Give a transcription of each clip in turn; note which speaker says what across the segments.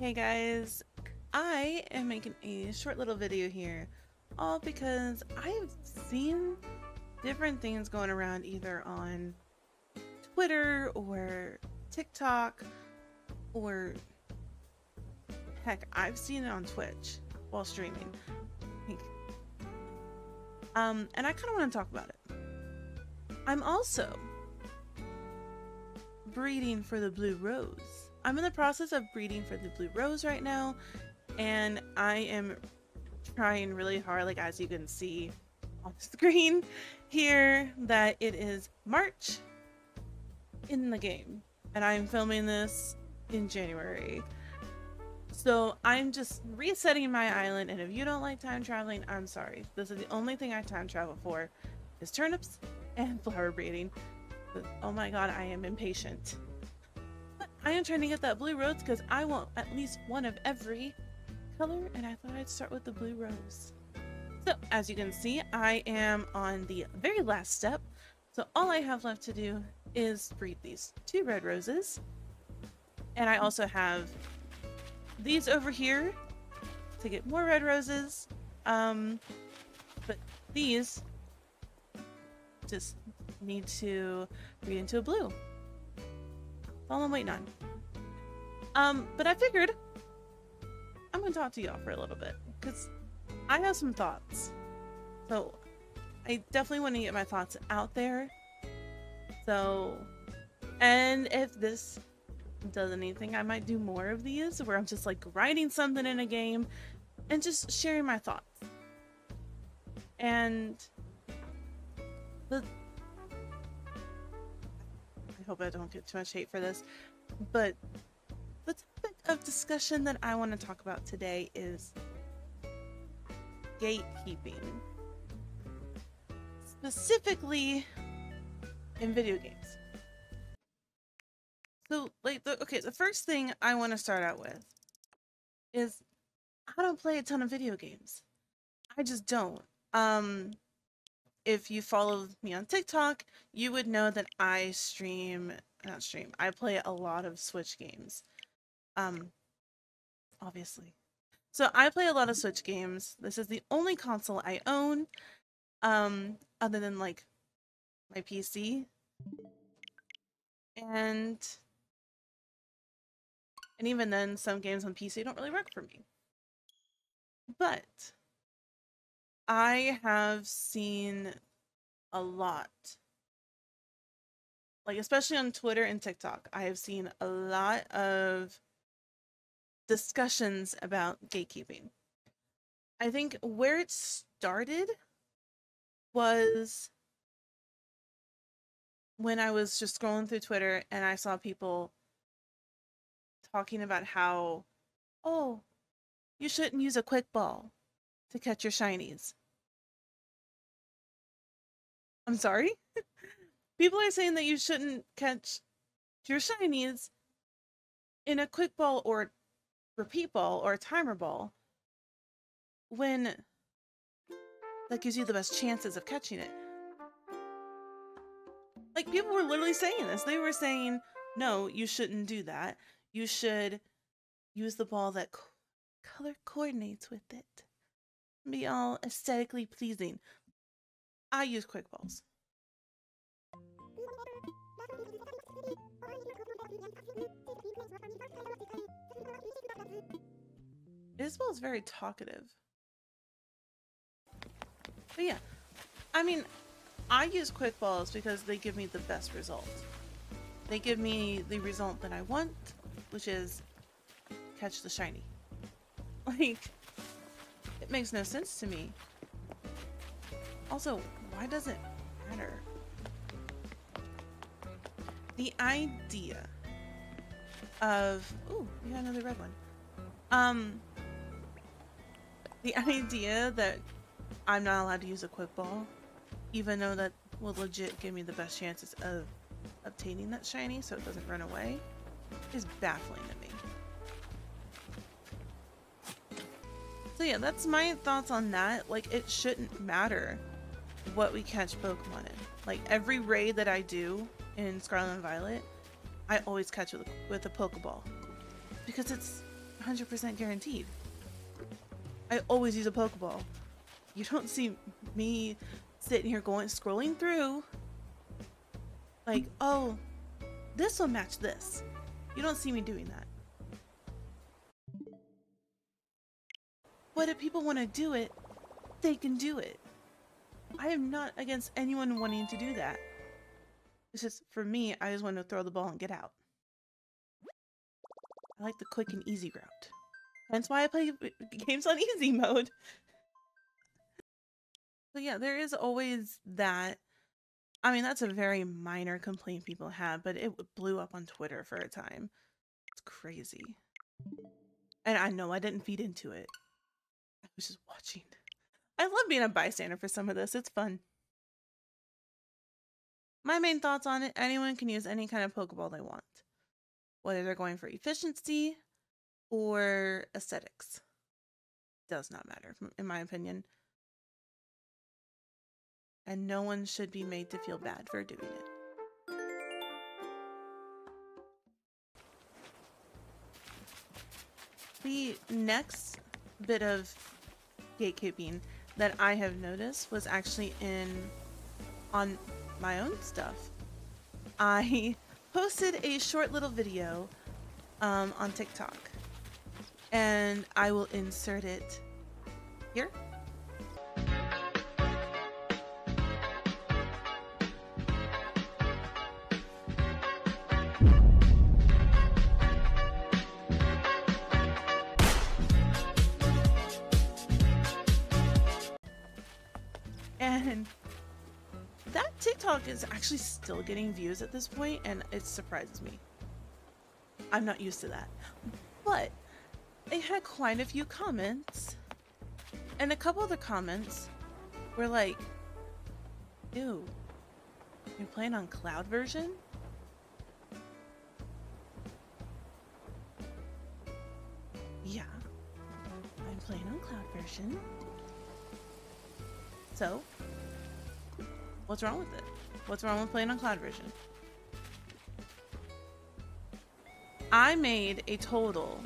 Speaker 1: Hey guys, I am making a short little video here, all because I've seen different things going around either on Twitter or TikTok, or heck, I've seen it on Twitch while streaming. And I kind of want to talk about it. I'm also breeding for the blue rose. I'm in the process of breeding for the blue rose right now, and I am trying really hard, like as you can see on the screen here, that it is March in the game, and I'm filming this in January. So I'm just resetting my island, and if you don't like time traveling, I'm sorry. This is the only thing I time travel for, is turnips and flower breeding. But, oh my god, I am impatient. I am trying to get that blue rose because I want at least one of every color, and I thought I'd start with the blue rose. So as you can see, I am on the very last step. So all I have left to do is breed these 2 red roses. And I also have these over here to get more red roses. But these just need to breed into a blue. All I'm waiting on. But I figured I'm gonna talk to y'all for a little bit because I have some thoughts. So I definitely want to get my thoughts out there. So, and if this does anything, I might do more of these where I'm just like writing something in a game and just sharing my thoughts. And I hope I don't get too much hate for this, but the topic of discussion that I want to talk about today is gatekeeping. Specifically in video games. So, like, the first thing I want to start out with is I don't play a ton of video games. I just don't. If you follow me on TikTok, you would know that I I play a lot of Switch games. Obviously. So I play a lot of Switch games. This is the only console I own, other than like my PC. And even then, some games on PC don't really work for me. But I have seen a lot, like especially on Twitter and TikTok, I have seen a lot of discussions about gatekeeping. I think where it started was when I was just scrolling through Twitter and I saw people talking about how, oh, you shouldn't use a quick ball to catch your shinies. I'm sorry? People are saying that you shouldn't catch your shinies in a quick ball or repeat ball or a timer ball when that gives you the best chances of catching it. Like, people were literally saying this. They were saying, no, you shouldn't do that. You should use the ball that color coordinates with it. Be all aesthetically pleasing. I use quick balls. Isabel is very talkative. But yeah, I mean, I use quick balls because they give me the best result. They give me the result that I want, which is catch the shiny. Like, it makes no sense to me. Also, why does it matter? The idea of... Ooh, we got another red one. The idea that I'm not allowed to use a quick ball, even though that will legit give me the best chances of obtaining that shiny so it doesn't run away, is baffling to me. So yeah, that's my thoughts on that. Like, it shouldn't matter what we catch Pokemon in. Like, every raid that I do in Scarlet and Violet, I always catch it with a Pokeball. Because it's 100% guaranteed. I always use a Pokeball. You don't see me sitting here scrolling through like, oh, this will match this. You don't see me doing that. But if people want to do it, they can do it. I am not against anyone wanting to do that. It's just, for me, I just want to throw the ball and get out. I like the quick and easy route. That's why I play games on easy mode. So yeah, there is always that. I mean, that's a very minor complaint people have, but it blew up on Twitter for a time. It's crazy. And I know I didn't feed into it. I was just watching. I love being a bystander for some of this. It's fun. My main thoughts on it, anyone can use any kind of Pokeball they want. Whether they're going for efficiency or aesthetics. Does not matter, in my opinion. And no one should be made to feel bad for doing it. The next bit of gatekeeping that I have noticed was actually on my own stuff. I posted a short little video on TikTok, and I will insert it here. And that TikTok is actually still getting views at this point, and it surprises me. I'm not used to that. But it had quite a few comments, and a couple of the comments were like, ew, you're playing on cloud version? Yeah, I'm playing on cloud version. So, what's wrong with it? What's wrong with playing on cloud version? I made a total,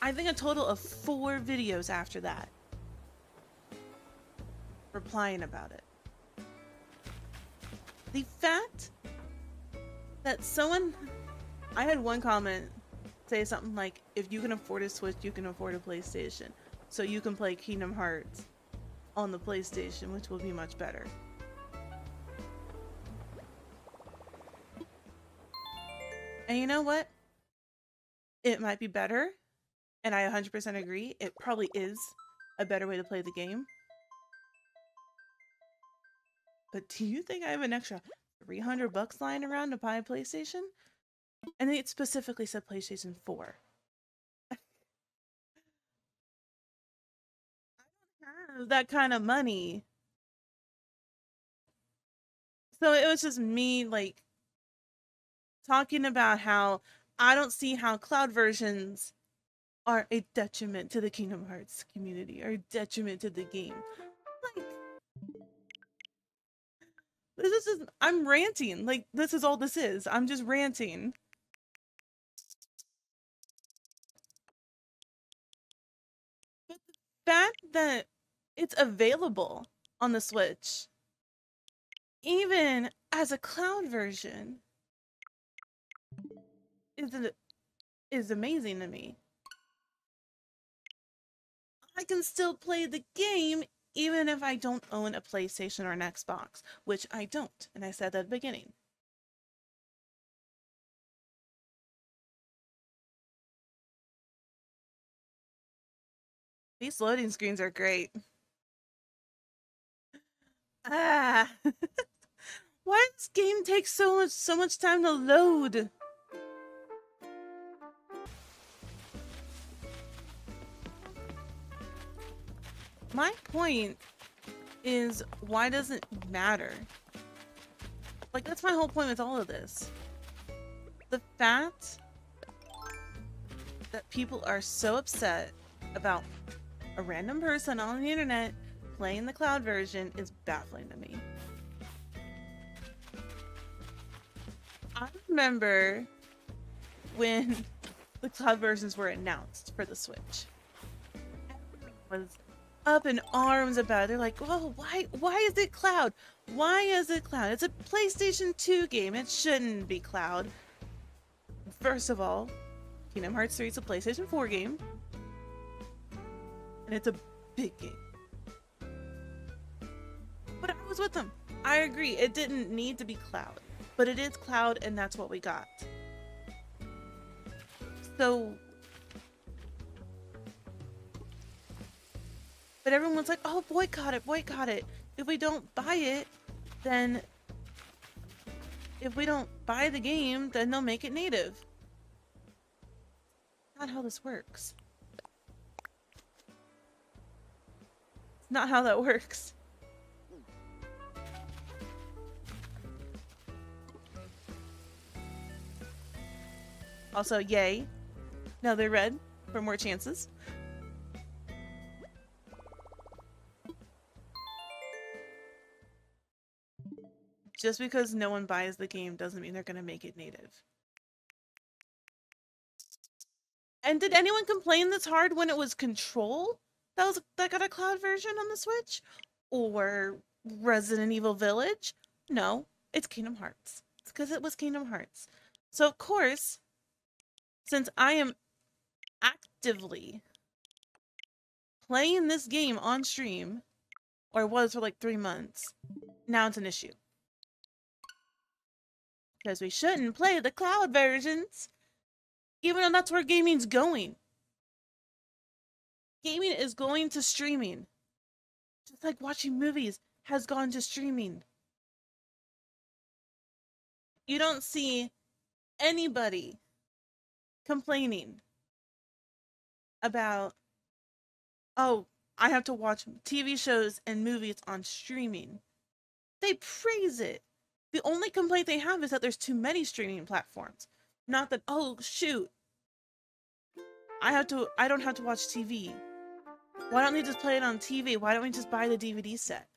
Speaker 1: I think a total of 4 videos after that, replying about it. The fact that someone, I had one comment say something like, if you can afford a Switch, you can afford a PlayStation. So you can play Kingdom Hearts on the PlayStation, which will be much better. And you know what? It might be better, and I 100% agree. It probably is a better way to play the game. But do you think I have an extra $300 lying around to buy a PlayStation? And it specifically said PlayStation 4. That kind of money. So it was just me like talking about how I don't see how cloud versions are a detriment to the Kingdom Hearts community or a detriment to the game. Like, this is, I'm ranting. Like, this is all this is. I'm just ranting. But the fact that it's available on the Switch, even as a cloud version, is amazing to me. I can still play the game even if I don't own a PlayStation or an Xbox, which I don't, and I said that at the beginning. These loading screens are great. Ah, why does this game take so much time to load? My point is, why does it matter? Like, that's my whole point with all of this. The fact that people are so upset about a random person on the internet playing the cloud version is baffling to me. I remember when the cloud versions were announced for the Switch, everyone was up in arms about it. They're like, "Oh, why is it cloud? Why is it cloud? It's a PlayStation 2 game. It shouldn't be cloud." First of all, Kingdom Hearts 3 is a PlayStation 4 game, and it's a big game. But I was with them. I agree, it didn't need to be cloud, but it is cloud, and that's what we got. So, but everyone's like, "Oh, boycott it, boycott it. If we don't buy it, then if we don't buy the game, then they'll make it native." Not how this works. It's not how that works. Also, yay. Now they're red for more chances. Just because no one buys the game doesn't mean they're going to make it native. And did anyone complain that's hard when it was Control that got a cloud version on the Switch? Or Resident Evil Village? No, it's Kingdom Hearts. It's because it was Kingdom Hearts. So of course, since I am actively playing this game on stream, or was for like 3 months, now it's an issue. Because we shouldn't play the cloud versions, even though that's where gaming's going. Gaming is going to streaming. Just like watching movies has gone to streaming. You don't see anybody complaining about, "Oh, I have to watch TV shows and movies on streaming." They praise it. The only complaint they have is that there's too many streaming platforms. Not that, "Oh, shoot, I don't have to watch TV. Why don't we just play it on TV? Why don't we just buy the DVD set?"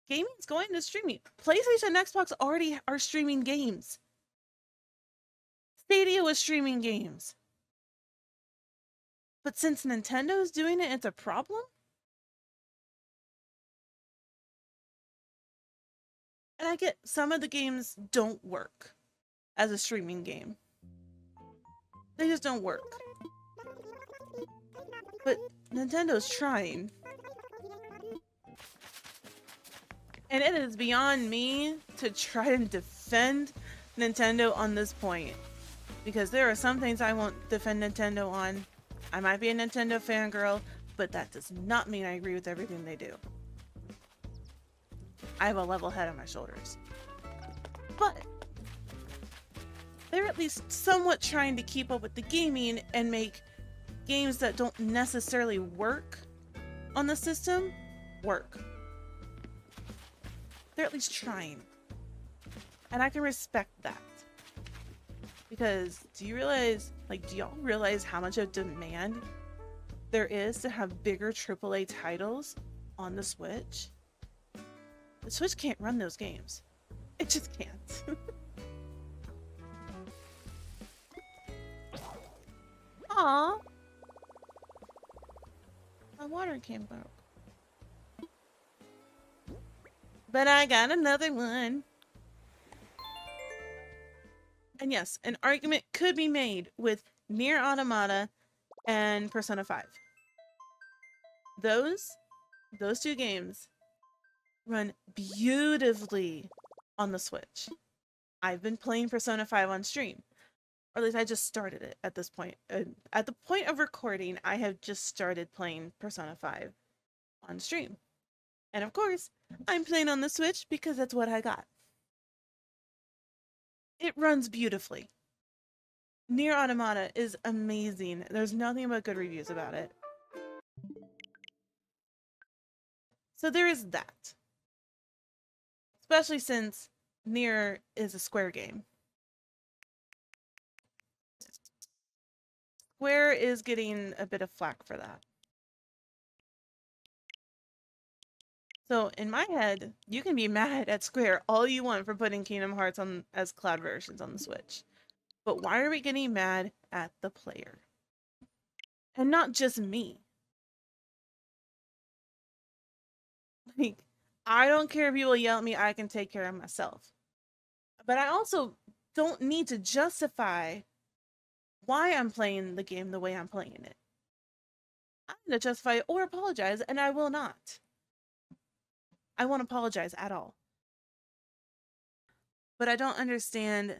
Speaker 1: Gaming's going to streaming. PlayStation and Xbox already are streaming games. Stadia was streaming games. But since Nintendo's doing it, it's a problem? And I get some of the games don't work as a streaming game. They just don't work. But Nintendo's trying. And it is beyond me to try and defend Nintendo on this point. Because there are some things I won't defend Nintendo on. I might be a Nintendo fangirl, but that does not mean I agree with everything they do. I have a level head on my shoulders. But they're at least somewhat trying to keep up with the gaming and make games that don't necessarily work on the system work. They're at least trying. And I can respect that. Because do y'all realize how much of demand there is to have bigger AAA titles on the Switch? The Switch can't run those games. It just can't. Aww. My water can broke. But I got another one. And yes, an argument could be made with Nier Automata and Persona 5. Those two games run beautifully on the Switch. I've been playing Persona 5 on stream. Or at least I just started it at this point. At the point of recording, I have just started playing Persona 5 on stream. And of course, I'm playing on the Switch because that's what I got. It runs beautifully. Nier Automata is amazing. There's nothing but good reviews about it. So there is that. Especially since Nier is a Square game. Square is getting a bit of flack for that. So in my head, you can be mad at Square all you want for putting Kingdom Hearts on as cloud versions on the Switch. But why are we getting mad at the player? And not just me. Like, I don't care if people yell at me, I can take care of myself. But I also don't need to justify why I'm playing the game the way I'm playing it. I'm going to justify it or apologize, and I will not. I won't apologize at all. But I don't understand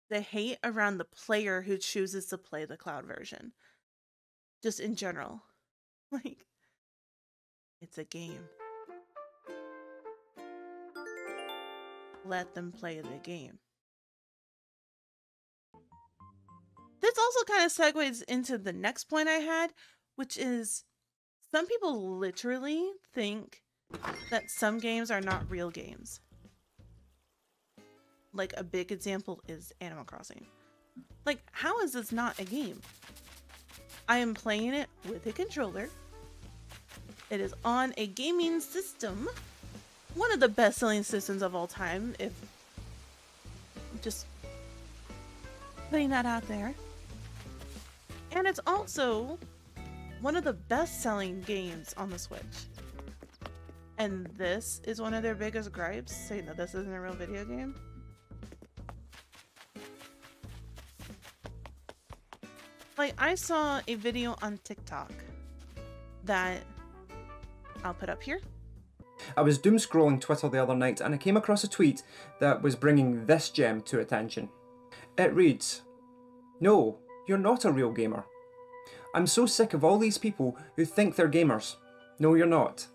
Speaker 1: the hate around the player who chooses to play the cloud version. Just in general. Like, it's a game. Let them play the game. This also kind of segues into the next point I had, which is some people literally think that some games are not real games. Like, a big example is Animal Crossing. Like, how is this not a game? I am playing it with a controller. It is on a gaming system. One of the best-selling systems of all time, if just putting that out there. And it's also one of the best-selling games on the Switch. And this is one of their biggest gripes, saying that this isn't a real video game. Like, I saw a video on TikTok that I'll put up here.
Speaker 2: I was doom scrolling Twitter the other night and I came across a tweet that was bringing this gem to attention. It reads, "No, you're not a real gamer. I'm so sick of all these people who think they're gamers. No, you're not.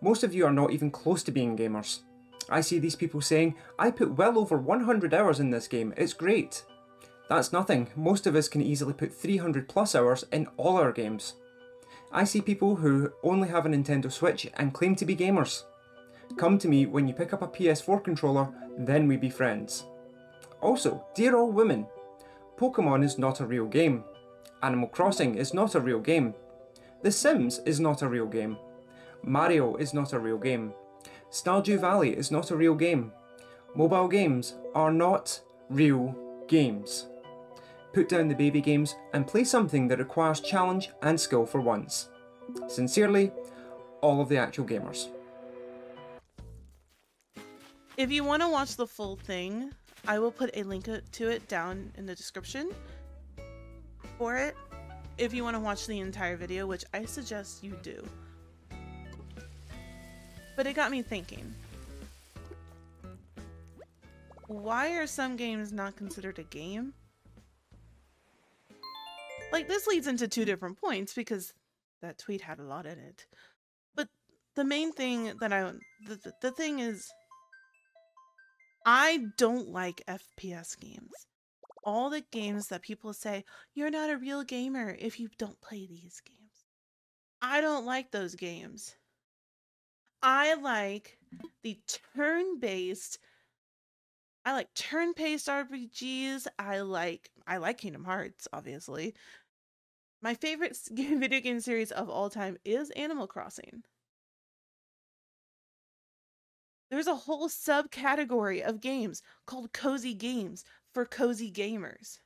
Speaker 2: Most of you are not even close to being gamers. I see these people saying, I put well over 100 hours in this game, it's great. That's nothing, most of us can easily put 300 plus hours in all our games. I see people who only have a Nintendo Switch and claim to be gamers. Come to me when you pick up a PS4 controller, then we be friends. Also, dear all women, Pokemon is not a real game. Animal Crossing is not a real game. The Sims is not a real game. Mario is not a real game. Stardew Valley is not a real game. Mobile games are not real games. Put down the baby games and play something that requires challenge and skill for once. Sincerely, all of the actual gamers."
Speaker 1: If you want to watch the full thing, I will put a link to it down in the description for it. If you want to watch the entire video, which I suggest you do. But it got me thinking. Why are some games not considered a game? Like, this leads into two different points because that tweet had a lot in it. But the main thing that the thing is, I don't like FPS games. All the games that people say, you're not a real gamer if you don't play these games. I don't like those games. I like the turn-based RPGs. I like Kingdom Hearts, obviously. My favorite video game series of all time is Animal Crossing. There's a whole subcategory of games called cozy games for cozy gamers.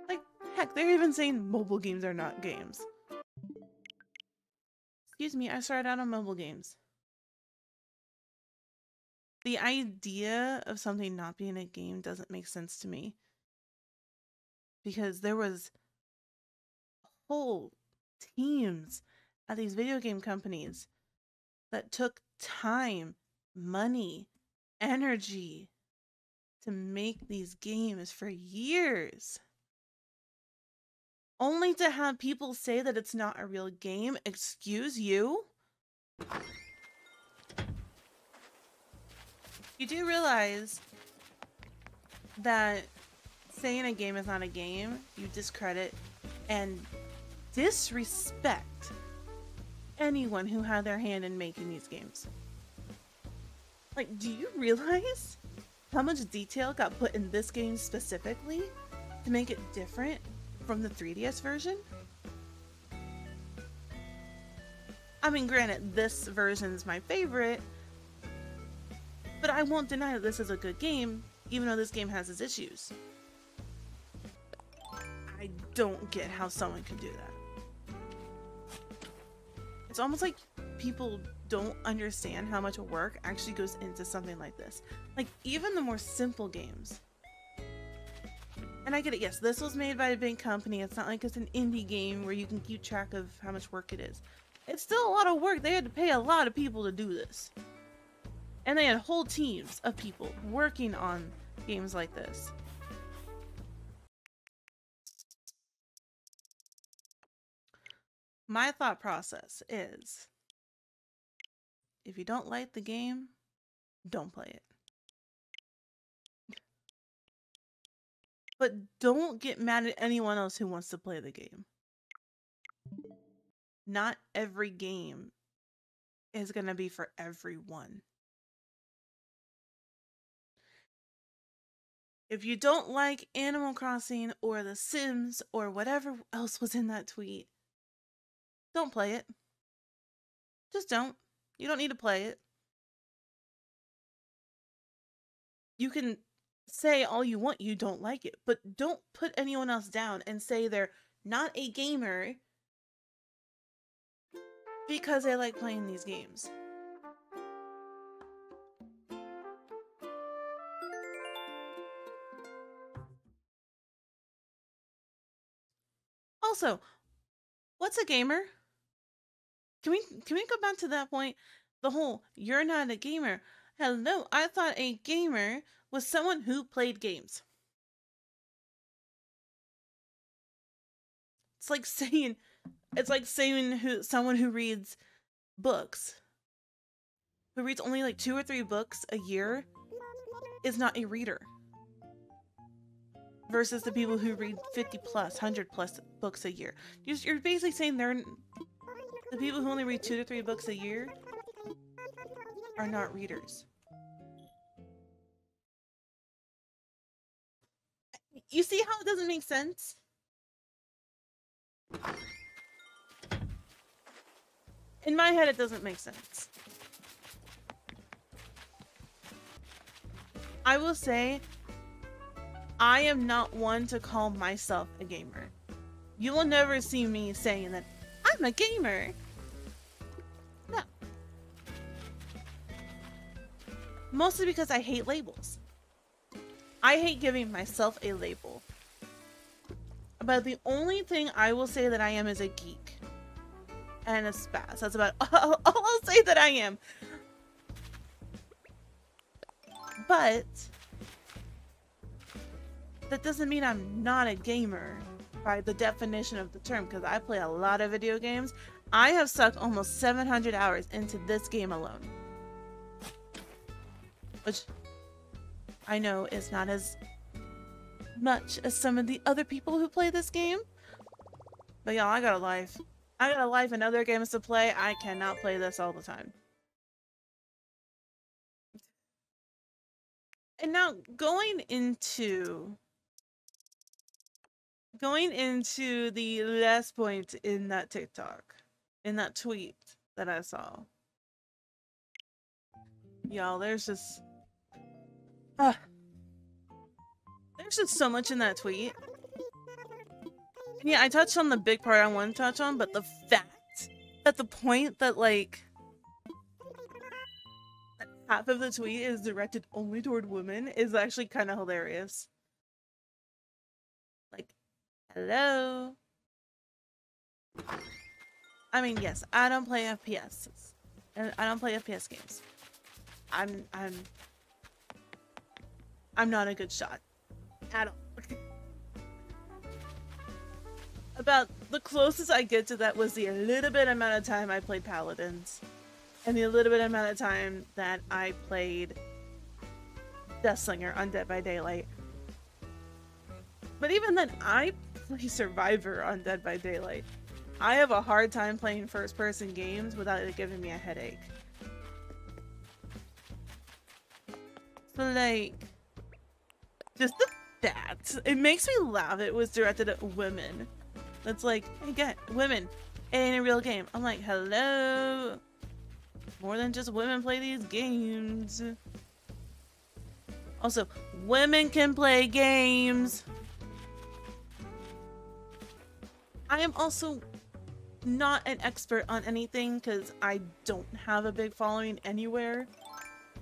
Speaker 1: Like, heck, they're even saying mobile games are not games. Excuse me, I started out on mobile games. The idea of something not being a game doesn't make sense to me. Because there was whole teams at these video game companies that took time, money, energy to make these games for years. Only to have people say that it's not a real game. Excuse you? You do realize that saying a game is not a game, you discredit and disrespect anyone who had their hand in making these games. Like, do you realize how much detail got put in this game specifically to make it different from the 3DS version? I mean, granted, this version is my favorite, but I won't deny that this is a good game, even though this game has its issues. I don't get how someone can do that. It's almost like people don't understand how much work actually goes into something like this. Like, even the more simple games. And I get it, yes, this was made by a big company. It's not like it's an indie game where you can keep track of how much work it is. It's still a lot of work. They had to pay a lot of people to do this. And they had whole teams of people working on games like this. My thought process is, if you don't like the game, don't play it. But don't get mad at anyone else who wants to play the game. Not every game is going to be for everyone. If you don't like Animal Crossing or The Sims or whatever else was in that tweet, don't play it. Just don't. You don't need to play it. You can say all you want you don't like it, but don't put anyone else down and say they're not a gamer because they like playing these games. Also, what's a gamer? Can we go back to that point? The whole you're not a gamer. Hello, I thought a gamer was someone who played games. It's like saying someone who reads books, who reads only like 2 or 3 books a year, is not a reader. Versus the people who read 50 plus, 100 plus books a year. You're basically saying the people who only read 2 to 3 books a year are not readers. You see how it doesn't make sense? In my head, it doesn't make sense. I will say, I am not one to call myself a gamer. You will never see me saying that I'm a gamer. No. Mostly because I hate labels. I hate giving myself a label. But the only thing I will say that I am is a geek. And a spaz. That's about all I'll say that I am. But that doesn't mean I'm not a gamer by the definition of the term, because I play a lot of video games. I have sucked almost 700 hours into this game alone. Which I know is not as much as some of the other people who play this game. But y'all, I got a life. I got a life and other games to play. I cannot play this all the time. And now going into the last point in that TikTok, in that tweet that I saw. Y'all, there's just so much in that tweet. Yeah, I touched on the big part I want to touch on, but the fact that the point that like half of the tweet is directed only toward women is actually kind of hilarious. Like, hello. I mean, yes, I don't play FPS. I don't play FPS games. I'm not a good shot at all. About the closest I get to that was the little bit amount of time I played Paladins. And the little bit amount of time that I played Deathslinger on Dead by Daylight. But even then, I play Survivor on Dead by Daylight. I have a hard time playing first-person games without it giving me a headache. So, like, just the fact, it makes me laugh it was directed at women. That's like, again, women, It ain't a real game. I'm like, hello. More than just women play these games. Also, women can play games. I am also not an expert on anything because I don't have a big following anywhere.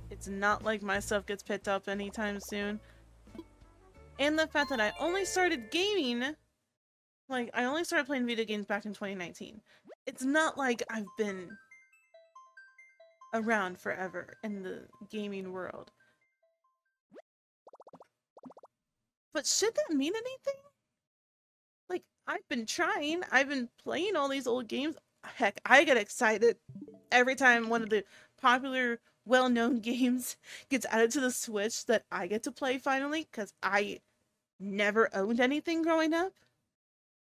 Speaker 1: It's not like my stuff gets picked up anytime soon. And the fact that I only started gaming, like, I only started playing video games back in 2019. It's not like I've been around forever in the gaming world. But should that mean anything? Like, I've been trying. I've been playing all these old games. Heck, I get excited every time one of the popular, well-known games gets added to the Switch that I get to play finally, because I never owned anything growing up.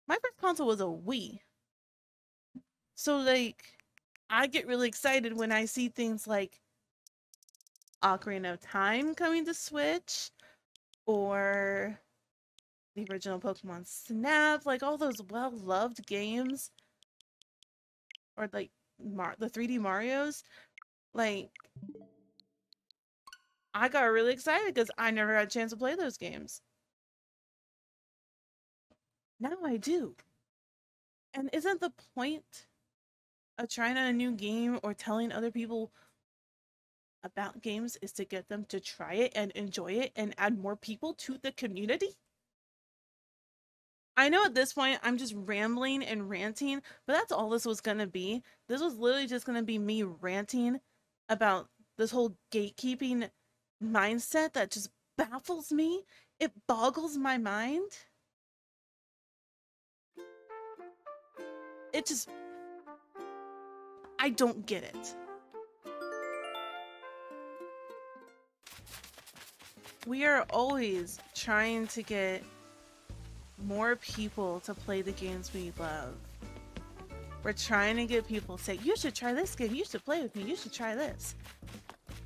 Speaker 1: My first console was a Wii. So, like, I get really excited when I see things like Ocarina of Time coming to Switch, or the original Pokemon Snap, like all those well-loved games, or like the 3D Marios. Like, I got really excited because I never had a chance to play those games. Now I do. And isn't the point of trying out a new game or telling other people about games is to get them to try it and enjoy it and add more people to the community? I know at this point I'm just rambling and ranting, but that's all this was gonna be. This was literally just gonna be me ranting about this whole gatekeeping mindset that just baffles me. It boggles my mind. It just, I don't get it. We are always trying to get more people to play the games we love. We're trying to get people to say, you should try this game, you should play with me, you should try this.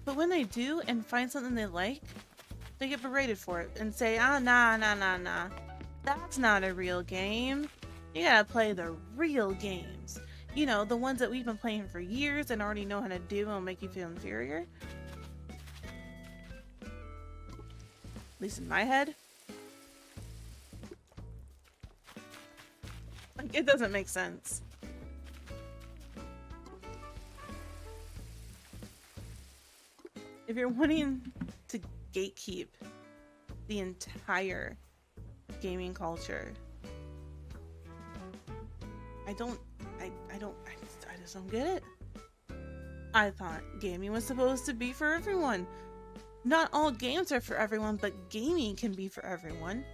Speaker 1: But when they do and find something they like, they get berated for it and say, ah, nah. That's not a real game. You gotta play the real games. You know, the ones that we've been playing for years and already know how to do and will make you feel inferior. At least in my head. Like, it doesn't make sense. If you're wanting to gatekeep the entire gaming culture, I just don't get it. I thought gaming was supposed to be for everyone. Not all games are for everyone, but gaming can be for everyone.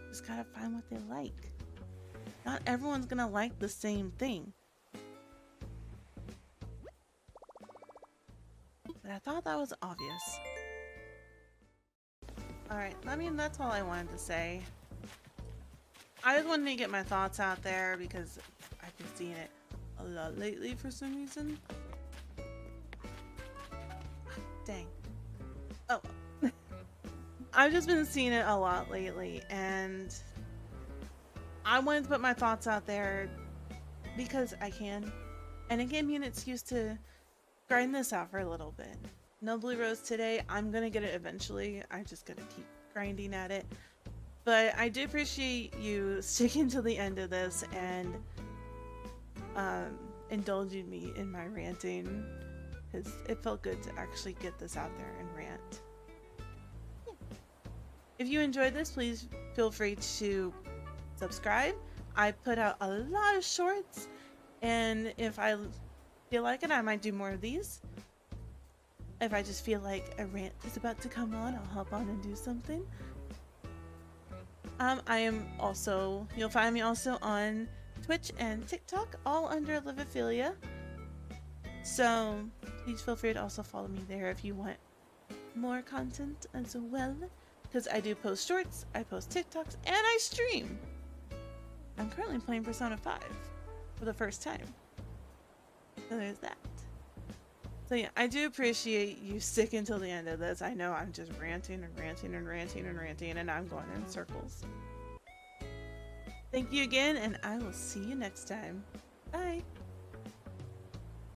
Speaker 1: Just gotta find what they like. Not everyone's gonna like the same thing. But I thought that was obvious. Alright, I mean, that's all I wanted to say. I just wanted to get my thoughts out there because I've been seeing it a lot lately for some reason. Dang. Oh. I've just been seeing it a lot lately, and I wanted to put my thoughts out there because I can. And it gave me an excuse to grind this out for a little bit. No Blue Rose today. I'm gonna get it eventually. I just gotta keep grinding at it. But I do appreciate you sticking to the end of this and indulging me in my ranting, because it felt good to actually get this out there and rant. If you enjoyed this, please feel free to subscribe. I put out a lot of shorts, and if I feel like it, I might do more of these. If I just feel like a rant is about to come on, I'll hop on and do something. I am also, you'll find me also on Twitch and TikTok, all under Livophilia. So please feel free to also follow me there if you want more content as well. Because I do post shorts, I post TikToks, and I stream. I'm currently playing Persona 5 for the first time. So there's that. So yeah, I do appreciate you sticking till the end of this. I know I'm just ranting and ranting and ranting and ranting, and I'm going in circles. Thank you again, and I will see you next time. Bye.